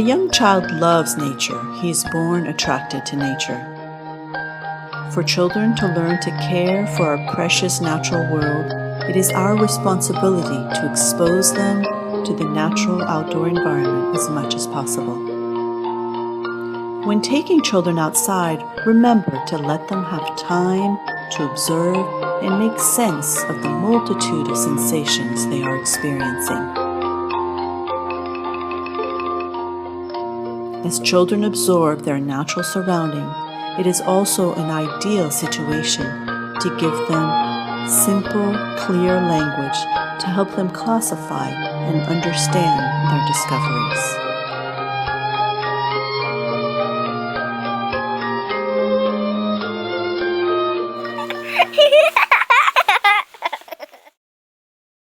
The young child loves nature. He is born attracted to nature. For children to learn to care for our precious natural world, it is our responsibility to expose them to the natural outdoor environment as much as possible. When taking children outside, remember to let them have time to observe and make sense of the multitude of sensations they are experiencing. As children absorb their natural surrounding, it is also an ideal situation to give them simple, clear language to help them classify and understand their discoveries.